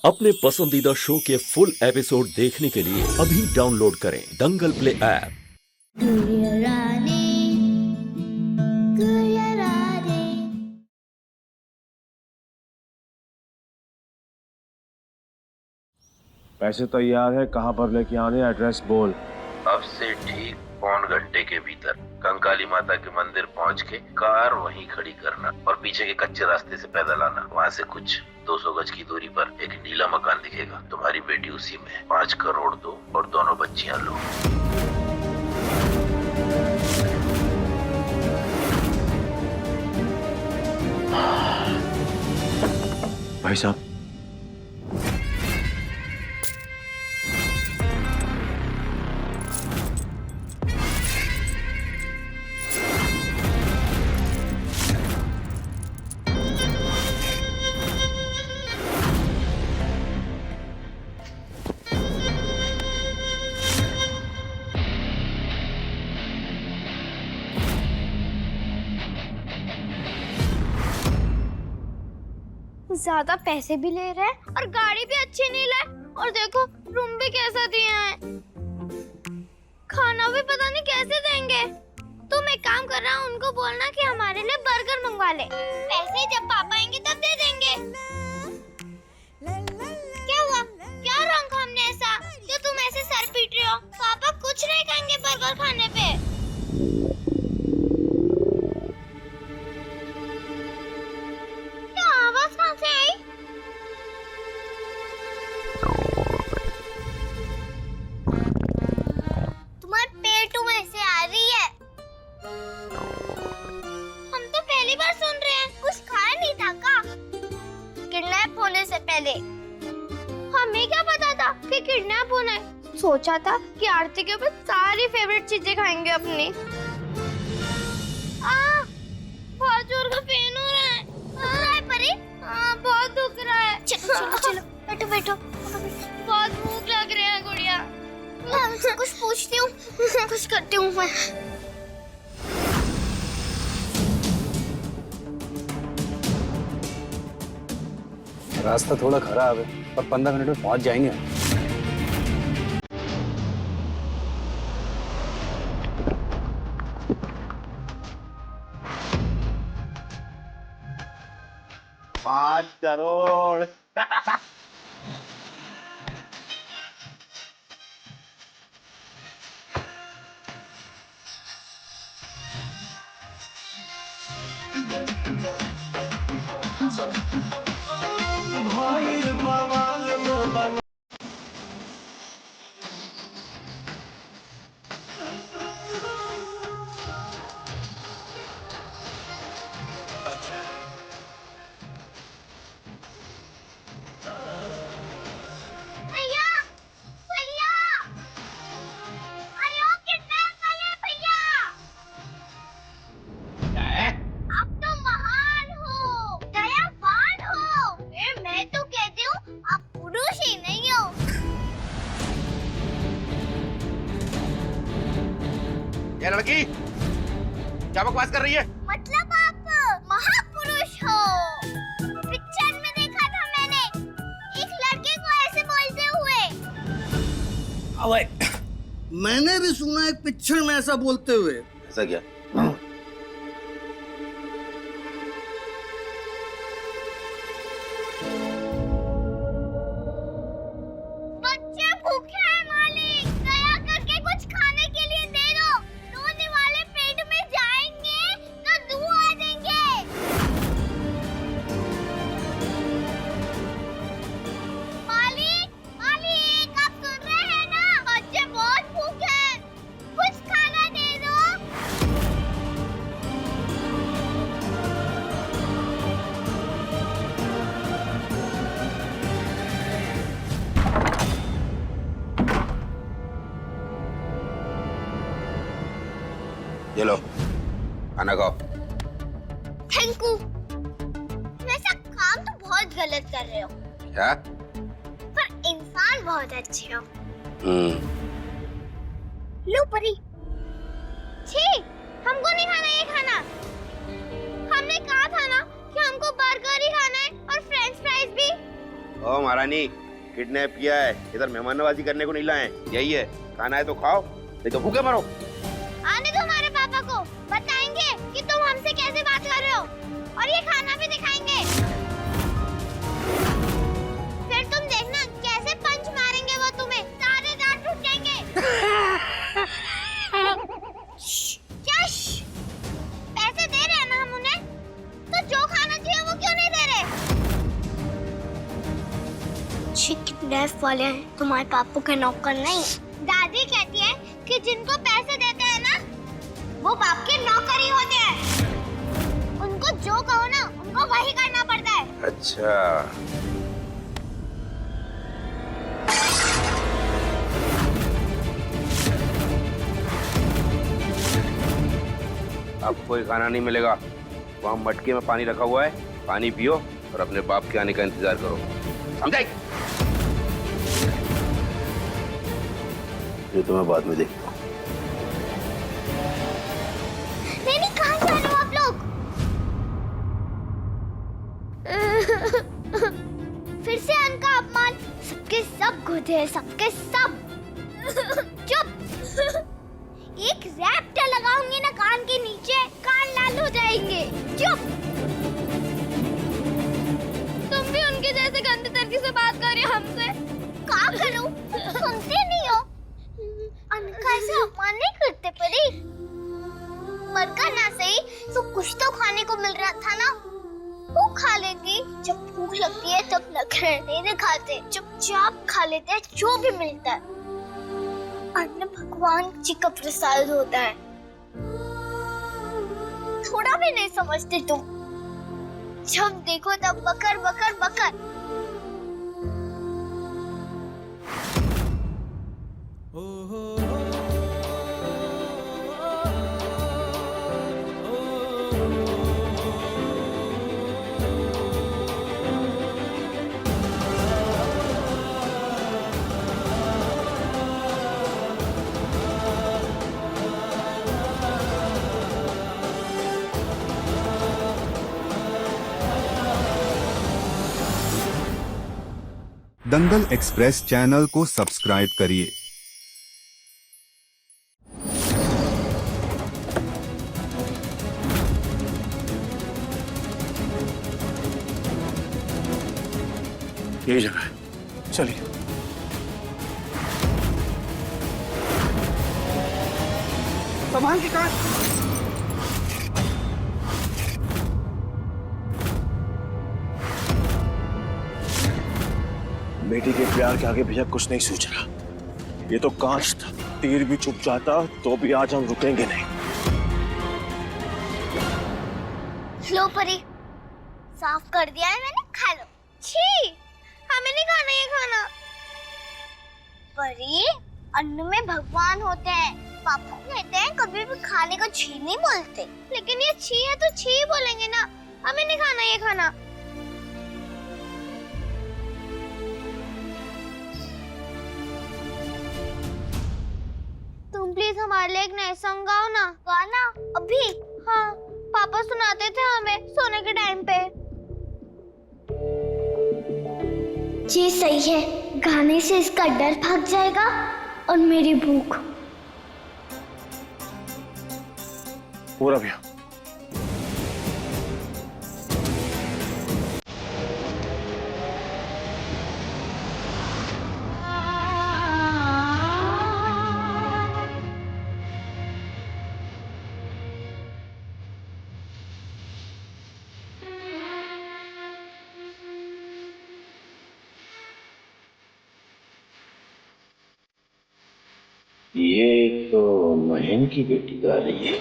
अपने पसंदीदा शो के फुल एपिसोड देखने के लिए अभी डाउनलोड करें दंगल प्ले ऐप। पैसे तैयार है, कहाँ पर लेके आने, एड्रेस बोल। अब से ठीक 1.25 घंटे के भीतर कंकाली माता के मंदिर पहुंच के कार वहीं खड़ी करना और पीछे के कच्चे रास्ते से पैदल आना। वहाँ से कुछ 200 गज की दूरी पर एक नीला मकान दिखेगा। तुम्हारी बेटी उसी में। 5 करोड़ दो और दोनों बच्चियां लो। भाई साहब, ज्यादा पैसे भी ले रहे हैं और गाड़ी भी अच्छी नहीं लाए। और देखो रूम भी कैसा दिया है, खाना भी पता नहीं कैसे देंगे। तुम एक काम कर रहा हूँ, उनको बोलना कि हमारे लिए बर्गर मंगवा ले। पैसे जब पापा आएंगे तब दे देंगे। क्या हुआ, क्या रंग हमने ऐसा जो तुम ऐसे सर पीट रहे हो? पापा कुछ नहीं कहेंगे बर्गर खाने पे। आवाज कहाँ से आई? तुम्हारे पेट में से आ रही है। हम तो पहली बार सुन रहे हैं। कुछ खाया नहीं था का? किडनैप होने से पहले हमें क्या पता था कि किडनैप होना है। सोचा था कि आरती के ऊपर सारी फेवरेट चीजें खाएंगे अपनी। बहुत जोर का पेन हो रहा है। परी, बहुत दुख रहा है। चलो चलो चलो, बैठो बैठो। बहुत भूख लग रही है गुड़िया। मैं उनसे कुछ पूछती हूँ, कुछ करती हूँ मैं। रास्ता थोड़ा खराब है पर 15 मिनट में पहुंच जाएंगे। पाँच करोड़। भैया, भैया, अरे ओ किडनैप वाले भैया। आप तो महान हो, दयावान हो। मैं तो कहती हूँ आप पुरुष ही नहीं हो। ये लड़की क्या बकवास कर रही है? मतलब आप महापुरुष हो। पिक्चर में देखा था मैंने एक लड़के को ऐसे बोलते हुए। अबे, मैंने भी सुना एक पिक्चर में ऐसा बोलते हुए। ऐसा क्या? बच्चे भूखे हैं मालिक, दया करके कुछ खाने के लिए दे दो। रोने वाले पेट में जाएंगे तो दुआ देंगे। मालिक, मालिक, आप सुन रहे हैं ना? बच्चे बहुत भूखे हैं, कुछ खाना दे दो। ये लो खाना खाओ। Thank you. वैसा काम तो बहुत गलत कर रहे हो, क्या? पर इंसान बहुत अच्छे हो। लो परी। छी, हमको नहीं खाना ये खाना। हमने कहा था ना कि हमको बर्गर ही खाना है और फ्रेंच फ्राइज भी। ओ महारानी, किडनैप किया है, इधर मेहमान नवाजी करने को नहीं लाए। यही है, खाना है तो खाओ, नहीं तो भूखे मरो। आने दो हमारे पापा को, बताएंगे कि तुम हमसे कैसे बात कर रहे हो और ये खाना भी दिखाएंगे। फिर तुम देखना कैसे पंच मारेंगे वो तुम्हें, सारे दांत टूट जाएंगे। क्या? पैसे दे रहे हैं ना हम उन्हें, तो जो खाना चाहिए वो क्यों नहीं दे रहे? किडनैप वाले हैं, तुम्हारे पापा के नौकर नहीं। दादी कहती है कि जिनको पैसे देते हैं ना, वो बाप के नौकर ही होते हैं। उनको जो कहो ना, उनको वही करना पड़ता है। अच्छा, अब कोई खाना नहीं मिलेगा। वहाँ मटके में पानी रखा हुआ है, पानी पियो और अपने बाप के आने का इंतजार करो, समझे? ये तो मैं बाद में देखता हूँ। नहीं, कहाँ जा रहे हो आप लोग? फिर से अन्न का अपमान, सबके सब गधे हैं, सबके सब। चुप। एक रैप्टर लगाऊंगी ना कान के नीचे, कान लाल हो जाएंगे। चुप। तुम भी उनके जैसे गंदे तरीके से बात कर रहे हो हमसे। क्या करूं? सुनते नहीं हो? अन्न का ऐसे अपमान नहीं करते परी। मरका ना सही तो कुछ तो खाने को मिल रहा था ना, वो खा लेती। जब भूख लगती है तब नखरे नहीं दिखाते, चुपचाप खा लेते हैं जो भी मिलता है। अन्न भगवान जी का प्रसाद होता है, थोड़ा भी नहीं समझते तुम। जब देखो तब बकर बकर बकर। दंगल एक्सप्रेस चैनल को सब्सक्राइब करिए। यही जगह है, चलिए। सामान की कहाँ? बेटी के प्यार के आगे भैया कुछ नहीं सूझ रहा। ये तो कांच था, तीर भी चुप जाता तो भी आज हम रुकेंगे नहीं। लो परी, साफ कर दिया है मैंने, खा लो। छी, हमें नहीं खाना ये खाना। परी, अन्न में भगवान होते हैं। पापा कहते हैं कभी भी खाने को छी नहीं बोलते, लेकिन ये छी है तो छी बोलेंगे ना। हमें नहीं खाना ये खाना। तुम प्लीज हमारे लिए एक नया सॉन्ग गाओ ना। गाना अभी? हाँ, पापा सुनाते थे हमें सोने के टाइम पे। जी सही है, गाने से इसका डर भाग जाएगा और मेरी भूख। पूरा भैया। ये तो महेन की बेटी गा रही है।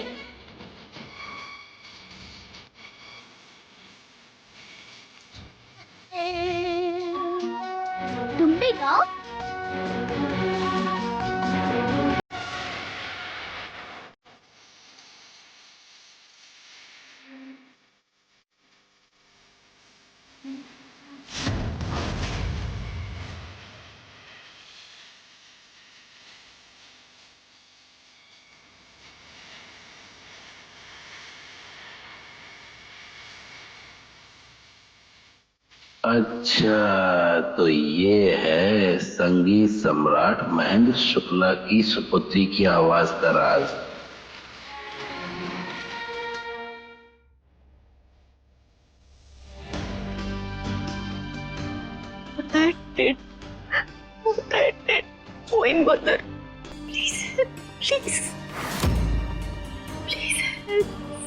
तुम भी गाओ। अच्छा, तो ये है संगीत सम्राट महेंद्र शुक्ला की सुपुत्री की आवाज का राज। Mother, please, please, please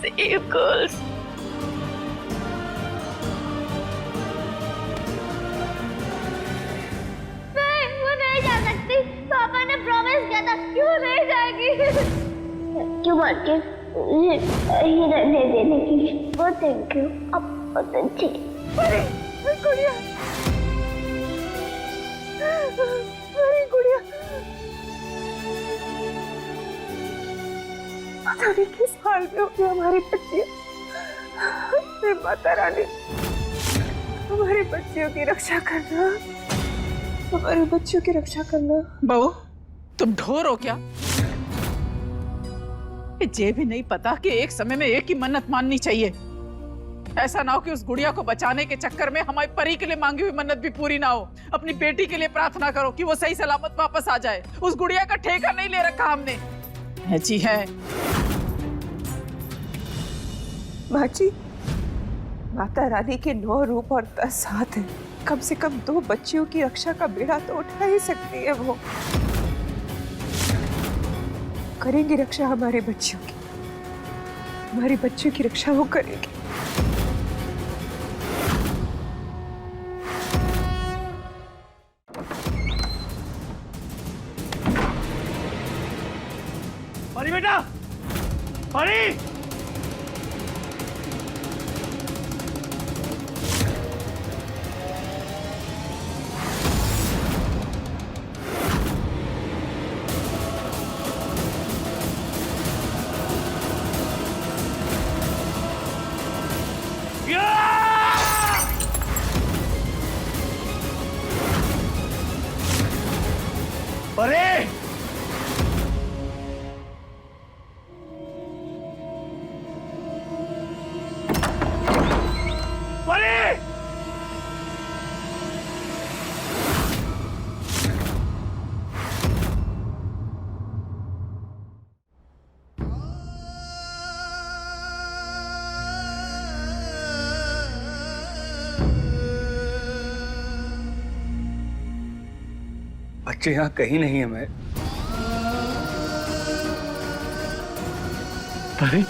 save girls. नहीं, वो नहीं जा सकती। पापा ने प्रॉमिस किया था कि वो नहीं जाएगी। क्यों बात के हीरा दे देने की बहुत थैंक यू। अब बहुत अच्छी। अरे गुड़िया, अरे गुड़िया, पता नहीं किस हाल में होगी हमारी बच्चियाँ। माता रानी, हमारे बच्चियों की रक्षा करना, हमारे बच्चियों की रक्षा करना। बहू, तुम ढोर हो क्या? ये भी नहीं पता कि एक समय में एक ही मन्नत माननी चाहिए। ऐसा ना हो कि उस गुड़िया को बचाने के चक्कर में हमारी परी के लिए मांगी हुई मन्नत भी पूरी ना हो। अपनी बेटी के लिए प्रार्थना करो कि वो सही सलामत वापस आ जाए। उस गुड़िया का ठेका नहीं ले रखा हमने। है जी है। माँ जी, माता रानी के 9 रूप और 10 हाथ हैं। कम से कम 2 बच्चियों की रक्षा का बेड़ा तो उठा ही सकती है वो। करेंगी रक्षा हमारे बच्चियों की, हमारी बच्चियों की रक्षा वो करेगी। परी बेटा, परी, परी, बच्चे यहाँ कहीं नहीं है। मैं परी,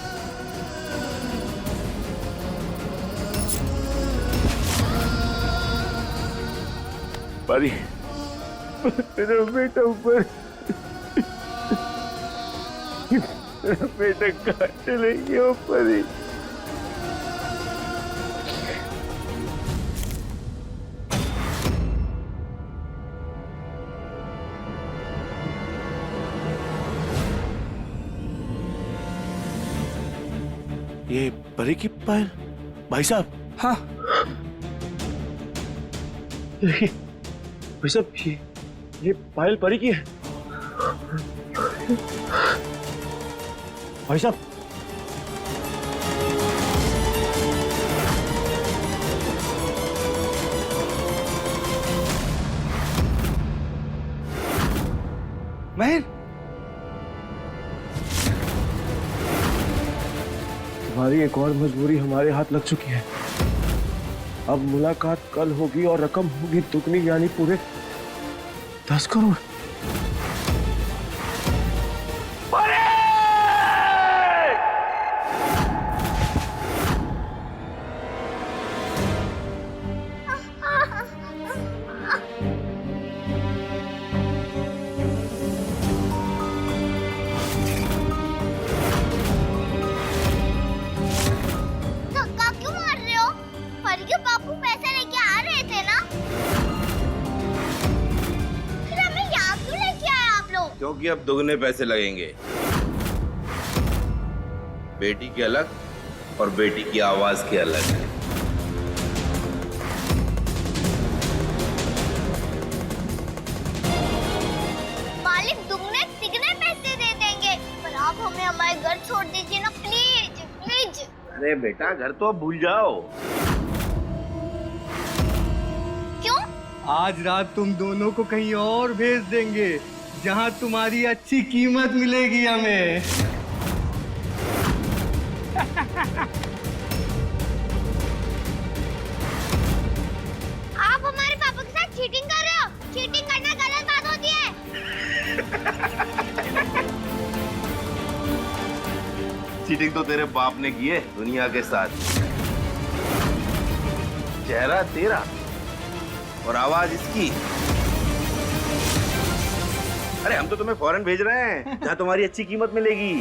परी, मेरा बेटा ऊपर, मेरा बेटा कहाँ चले गया परी? ये परी की पायल? भाई साहब, हाँ, देखिए भाई साहब, ये पायल परी की है। भाई साहब, महर, तुम्हारी एक और मजबूरी हमारे हाथ लग चुकी है। अब मुलाकात कल होगी और रकम होगी दुगनी, यानी पूरे 10 करोड़। धक्का क्यों मार रहे हो? परी के बापू पैसे लेके आ रहे थे ना? फिर हमें यहाँ क्यों लेके आए आप लोग? क्योंकि अब दुगने पैसे लगेंगे। बेटी के अलग और बेटी की आवाज के अलग। मालिक दुगने तिगने पैसे दे देंगे, पर आप हमें हमारे घर छोड़ दीजिए ना, प्लीज प्लीज। अरे बेटा, घर तो अब भूल जाओ। आज रात तुम दोनों को कहीं और भेज देंगे जहां तुम्हारी अच्छी कीमत मिलेगी हमें। आप हमारे पापा के साथ चीटिंग कर रहे हो। चीटिंग करना गलत बात होती है। चीटिंग तो तेरे बाप ने की है दुनिया के साथ। चेहरा तेरा और आवाज इसकी। अरे हम तो तुम्हें फॉरेन भेज रहे हैं जहाँ तुम्हारी अच्छी कीमत मिलेगी।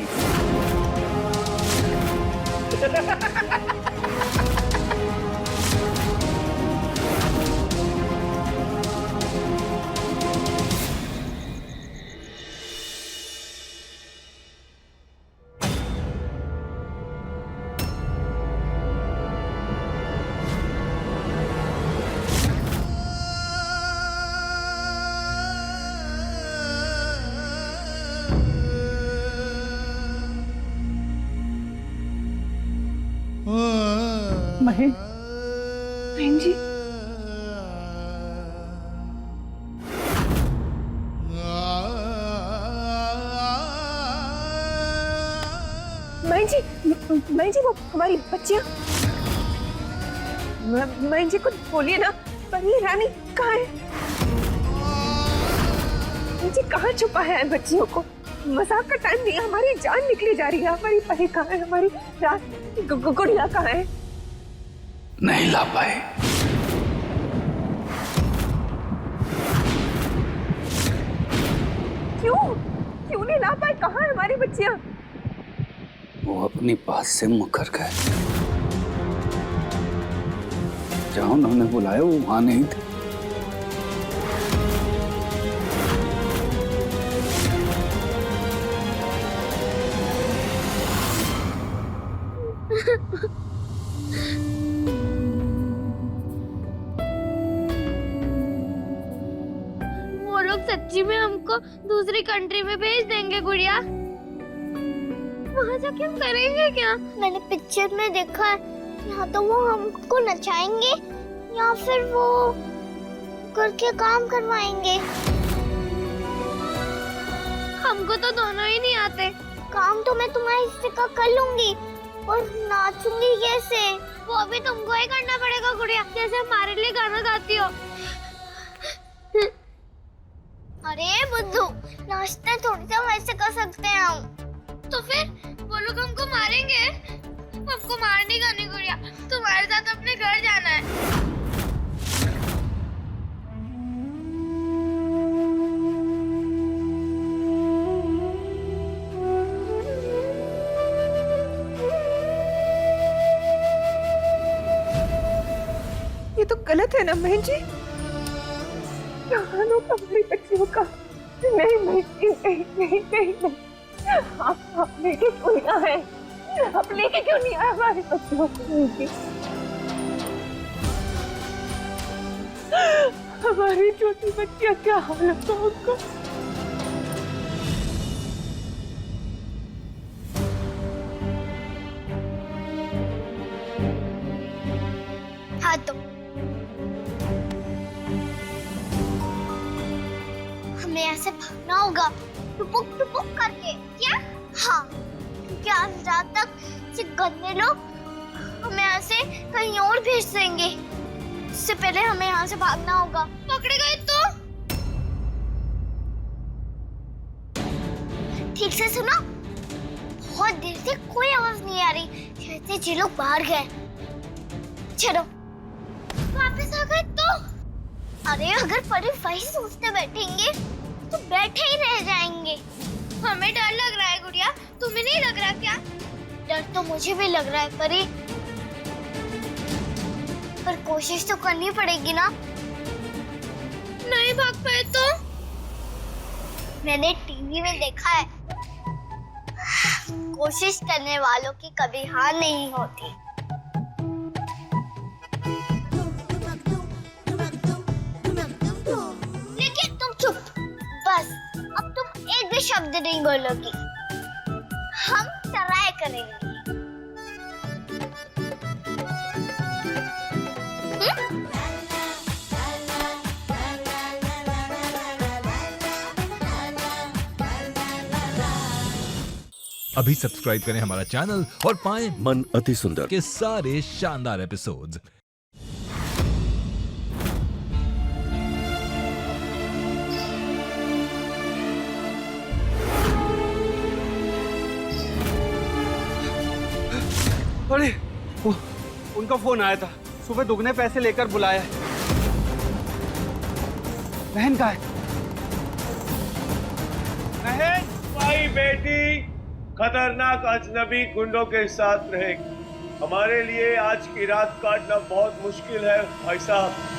महेश, बहन जी, बहन जी वो हमारी बच्चियां। बहन जी कुछ बोलिए ना, परी रानी कहाँ है? बहन जी कहाँ छुपा है बच्चियों को? मजाक का टाइम नहीं है, हमारी जान निकली जा रही है। हमारी परी कहाँ है? हमारी गुड़िया कहाँ है? नहीं ला पाए। क्यों नहीं ला पाए? कहाँ है हमारी बच्चियां? वो अपनी बात से मुकर गए। जहां उन्होंने बुलाया वो वहां नहीं थे। वो लोग सच्ची में हमको दूसरी कंट्री में भेज देंगे गुड़िया? वहाँ जाके हम करेंगे क्या? मैंने पिक्चर में देखा है, यहाँ तो वो हमको नचाएंगे या फिर वो करके काम करवाएंगे। हमको तो दोनों ही नहीं आते। काम तो मैं तुम्हारे हिस्से का कर लूंगी, और नाचूंगी कैसे वो भी तुमको ही करना पड़ेगा गुड़िया, जैसे हमारे लिए गाना गाती हो। अरे बुद्धू, नाचते थोड़ी सा वैसे कर सकते हैं हम। तो फिर वो लोग हमको मारेंगे? हमको मारने का नहीं गुड़िया, तुम्हारे साथ अपने घर जाना है। ये तो गलत है ना बहन जी? यहाँ लोग हमारी बच्चियों का नहीं नहीं नहीं नहीं नहीं, नहीं। आप लेके क्यों नहीं आए? आप लेके क्यों नहीं आए हमारी बच्चियों को? हमारी छोटी बच्चियाँ क्या हालत है उनको? हाँ तो हमें ऐसे भागना होगा, टुपुक टुपुक करके। क्या? हाँ, क्योंकि आज रात तक से गंदे लोग हमें ऐसे कहीं और भेज देंगे। इससे पहले हमें यहाँ से भागना होगा। पकड़े गए तो ठीक से सुनो, बहुत देर से कोई आवाज नहीं आ रही, जैसे ये लोग बाहर गए। चलो वापस आ गए तो? अरे अगर परी वही सोचते बैठेंगे तो बैठे ही रह जाएंगे। हमें डर लग रहा है गुड़िया, तुम्हें नहीं लग रहा क्या? डर तो मुझे भी लग रहा है परी, पर कोशिश तो करनी पड़ेगी ना। नहीं भाग पाए तो? मैंने टीवी में देखा है, कोशिश करने वालों की कभी हार नहीं होती। लेकिन तुम चुप, बस अब तुम एक भी शब्द नहीं बोलोगी। हम ट्राई करेंगे। अभी सब्सक्राइब करें हमारा चैनल और पाएं मन अति सुंदर के सारे शानदार एपिसोड्स। अरे उनका फोन आया था, सुबह दुगने पैसे लेकर बुलाया है। बहन कहाँ है? बहन, भाई बेटी खतरनाक अजनबी गुंडों के साथ रहेगी। हमारे लिए आज की रात काटना बहुत मुश्किल है भाई साहब।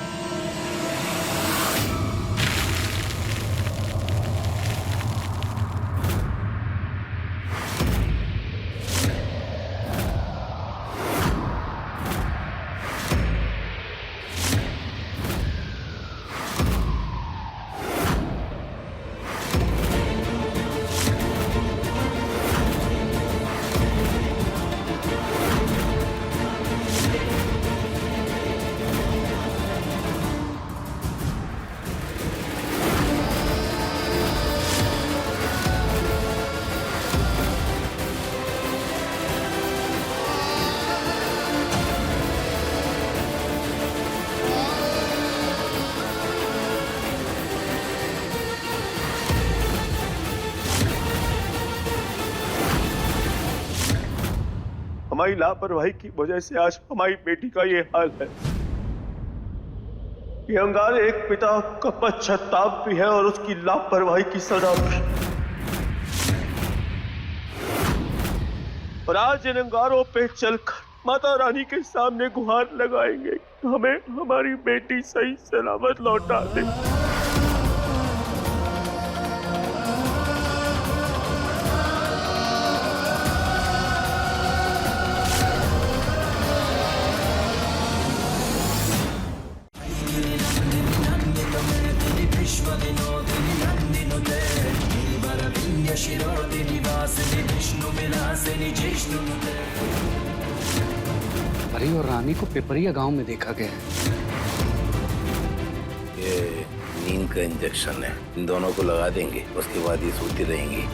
हमारी लापरवाही की वजह से आज हमारी बेटी का ये हाल है। ये अंगार एक पिता का पश्चाताप भी है और उसकी लापरवाही की सजा भी। और आज इन अंगारों पे चलकर माता रानी के सामने गुहार लगाएंगे, हमें हमारी बेटी सही सलामत लौटा दे। परी और रानी को पिपरिया गांव में देखा गया है। ये नींद का इंजेक्शन है, इन दोनों को लगा देंगे, उसके बाद ये सोती रहेंगी।